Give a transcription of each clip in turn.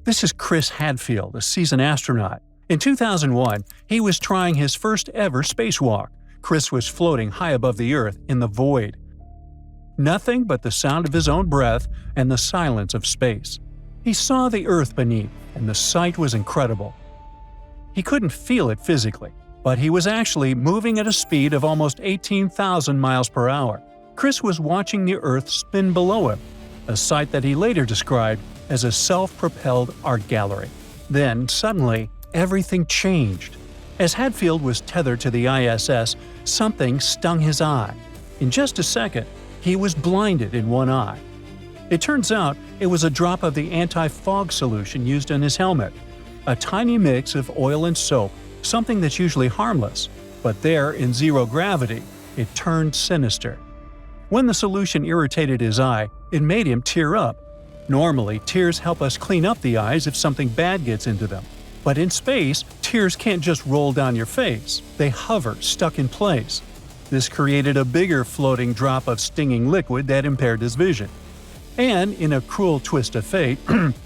This is Chris Hadfield, a seasoned astronaut. In 2001, he was trying his first ever spacewalk. Chris was floating high above the Earth in the void. Nothing but the sound of his own breath and the silence of space. He saw the Earth beneath, and the sight was incredible. He couldn't feel it physically, but he was actually moving at a speed of almost 18,000 miles per hour. Chris was watching the Earth spin below him, a sight that he later described as a self-propelled art gallery. Then, suddenly, everything changed. As Hadfield was tethered to the ISS, something stung his eye. In just a second, he was blinded in one eye. It turns out it was a drop of the antifog solution used in his helmet, a tiny mix of oil and soap, something that's usually harmless, but there in zero gravity, it turned sinister. When the solution irritated his eye, it made him tear up. Normally, tears help us clean up the eyes if something bad gets into them. But in space, tears can't just roll down your face. They hover, stuck in place. This created a bigger floating drop of stinging liquid that impaired his vision. And, in a cruel twist of fate,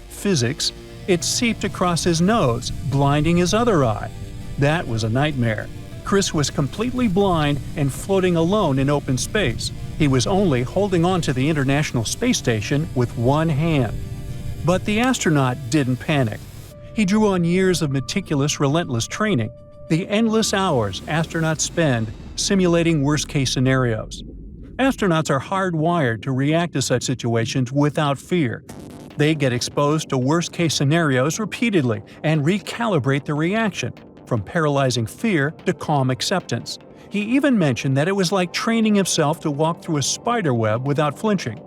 physics, it seeped across his nose, blinding his other eye. That was a nightmare. Chris was completely blind and floating alone in open space. He was only holding on to the International Space Station with one hand. But the astronaut didn't panic. He drew on years of meticulous, relentless training, the endless hours astronauts spend simulating worst-case scenarios. Astronauts are hardwired to react to such situations without fear. They get exposed to worst-case scenarios repeatedly and recalibrate their reaction, from paralyzing fear to calm acceptance. He even mentioned that it was like training himself to walk through a spider web without flinching.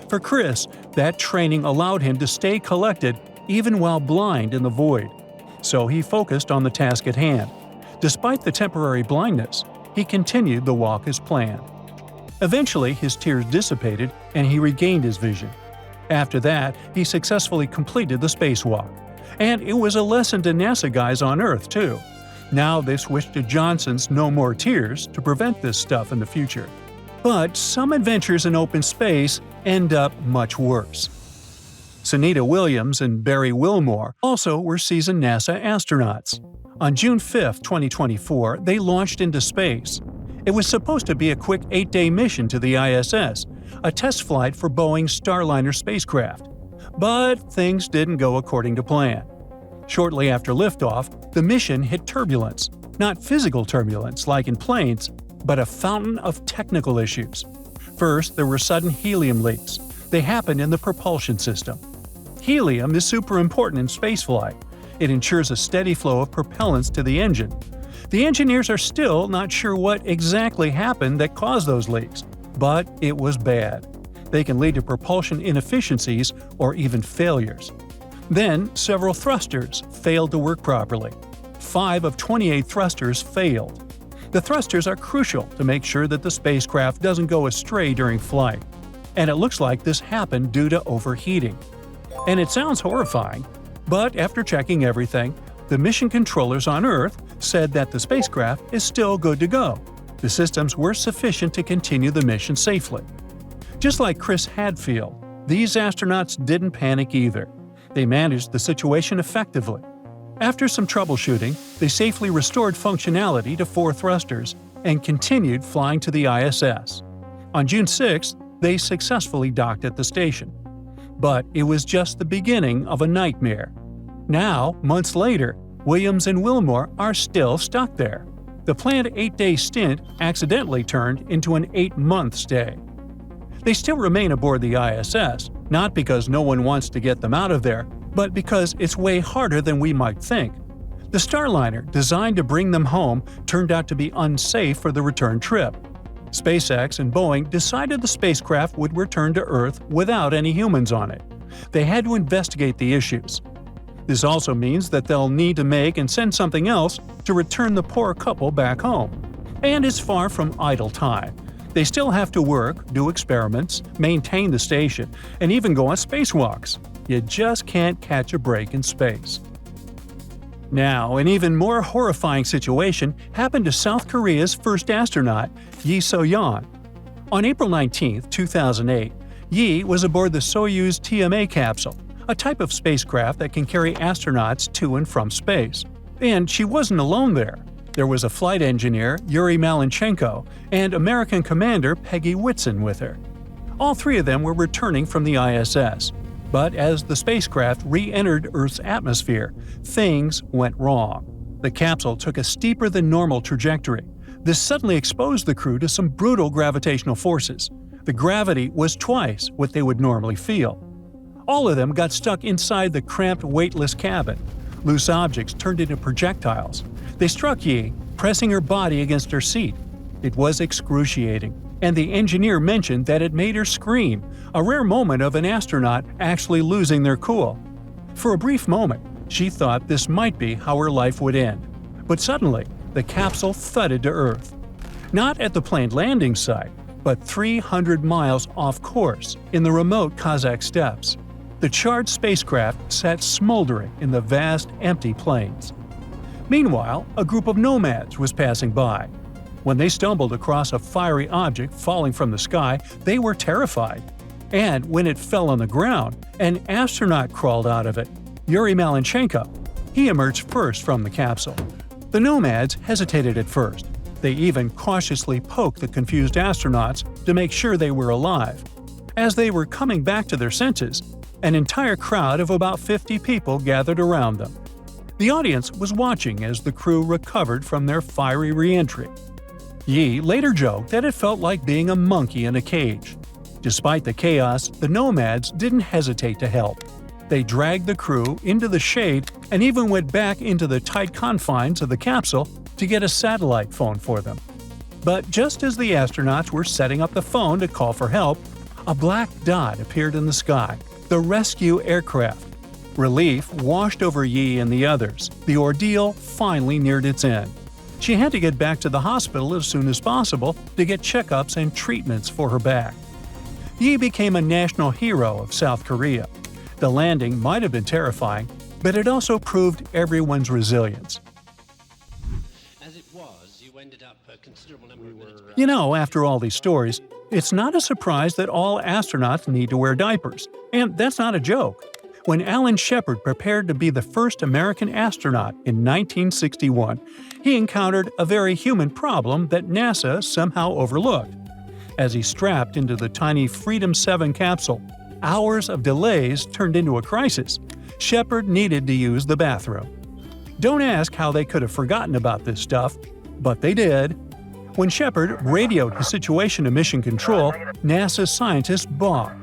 For Chris, that training allowed him to stay collected even while blind in the void. So he focused on the task at hand. Despite the temporary blindness, he continued the walk as planned. Eventually, his tears dissipated and he regained his vision. After that, he successfully completed the spacewalk. And it was a lesson to NASA guys on Earth, too. Now they switched to Johnson's No More Tears to prevent this stuff in the future. But some adventures in open space end up much worse. Sunita Williams and Barry Wilmore also were seasoned NASA astronauts. On June 5, 2024, they launched into space. It was supposed to be a quick 8-day mission to the ISS, a test flight for Boeing's Starliner spacecraft. But things didn't go according to plan. Shortly after liftoff, the mission hit turbulence. Not physical turbulence like in planes, but a fountain of technical issues. First, there were sudden helium leaks. They happened in the propulsion system. Helium is super important in spaceflight. It ensures a steady flow of propellants to the engine. The engineers are still not sure what exactly happened that caused those leaks, but it was bad. They can lead to propulsion inefficiencies or even failures. Then, several thrusters failed to work properly. 5 of 28 thrusters failed. The thrusters are crucial to make sure that the spacecraft doesn't go astray during flight. And it looks like this happened due to overheating. And it sounds horrifying, but after checking everything, the mission controllers on Earth said that the spacecraft is still good to go. The systems were sufficient to continue the mission safely. Just like Chris Hadfield, these astronauts didn't panic either. They managed the situation effectively. After some troubleshooting, they safely restored functionality to 4 thrusters and continued flying to the ISS. On June 6, they successfully docked at the station. But it was just the beginning of a nightmare. Now, months later, Williams and Wilmore are still stuck there. The planned 8-day stint accidentally turned into an 8-month stay. They still remain aboard the ISS, not because no one wants to get them out of there, but because it's way harder than we might think. The Starliner, designed to bring them home, turned out to be unsafe for the return trip. SpaceX and Boeing decided the spacecraft would return to Earth without any humans on it. They had to investigate the issues. This also means that they'll need to make and send something else to return the poor couple back home. And it's far from idle time. They still have to work, do experiments, maintain the station, and even go on spacewalks. You just can't catch a break in space. Now, an even more horrifying situation happened to South Korea's first astronaut, Yi So-yeon. On April 19, 2008, Yi was aboard the Soyuz TMA capsule, a type of spacecraft that can carry astronauts to and from space. And she wasn't alone there. There was a flight engineer, Yuri Malenchenko, and American commander Peggy Whitson with her. All three of them were returning from the ISS. But as the spacecraft re-entered Earth's atmosphere, things went wrong. The capsule took a steeper-than-normal trajectory. This suddenly exposed the crew to some brutal gravitational forces. The gravity was twice what they would normally feel. All of them got stuck inside the cramped, weightless cabin. Loose objects turned into projectiles. They struck Yi, pressing her body against her seat. It was excruciating, and the engineer mentioned that it made her scream, a rare moment of an astronaut actually losing their cool. For a brief moment, she thought this might be how her life would end. But suddenly, the capsule thudded to Earth. Not at the planned landing site, but 300 miles off course in the remote Kazakh steppes. The charred spacecraft sat smoldering in the vast, empty plains. Meanwhile, a group of nomads was passing by. When they stumbled across a fiery object falling from the sky, they were terrified. And when it fell on the ground, an astronaut crawled out of it, Yuri Malenchenko. He emerged first from the capsule. The nomads hesitated at first. They even cautiously poked the confused astronauts to make sure they were alive. As they were coming back to their senses, an entire crowd of about 50 people gathered around them. The audience was watching as the crew recovered from their fiery re-entry. Yi later joked that it felt like being a monkey in a cage. Despite the chaos, the nomads didn't hesitate to help. They dragged the crew into the shade and even went back into the tight confines of the capsule to get a satellite phone for them. But just as the astronauts were setting up the phone to call for help, a black dot appeared in the sky, the rescue aircraft. Relief washed over Yi and the others. The ordeal finally neared its end. She had to get back to the hospital as soon as possible to get checkups and treatments for her back. Yi became a national hero of South Korea. The landing might have been terrifying, but it also proved everyone's resilience. As it was, you ended up a considerable number of minutes. You know, after all these stories, it's not a surprise that all astronauts need to wear diapers. And that's not a joke. When Alan Shepard prepared to be the first American astronaut in 1961, he encountered a very human problem that NASA somehow overlooked. As he strapped into the tiny Freedom 7 capsule, hours of delays turned into a crisis. Shepard needed to use the bathroom. Don't ask how they could have forgotten about this stuff, but they did. When Shepard radioed his situation to Mission Control, NASA scientists balked.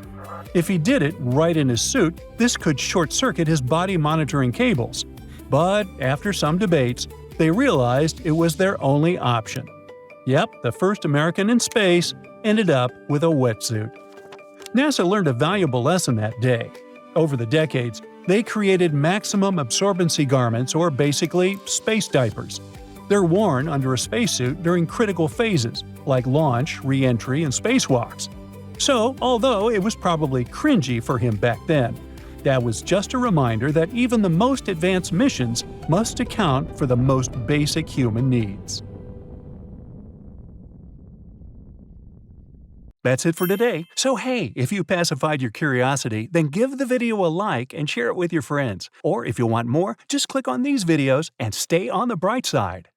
If he did it right in his suit, this could short-circuit his body monitoring cables. But after some debates, they realized it was their only option. Yep, the first American in space ended up with a wetsuit. NASA learned a valuable lesson that day. Over the decades, they created maximum absorbency garments, or basically space diapers. They're worn under a spacesuit during critical phases, like launch, re-entry, and spacewalks. So, although it was probably cringy for him back then, that was just a reminder that even the most advanced missions must account for the most basic human needs. That's it for today. So hey, if you pacified your curiosity, then give the video a like and share it with your friends. Or if you want more, just click on these videos and stay on the bright side.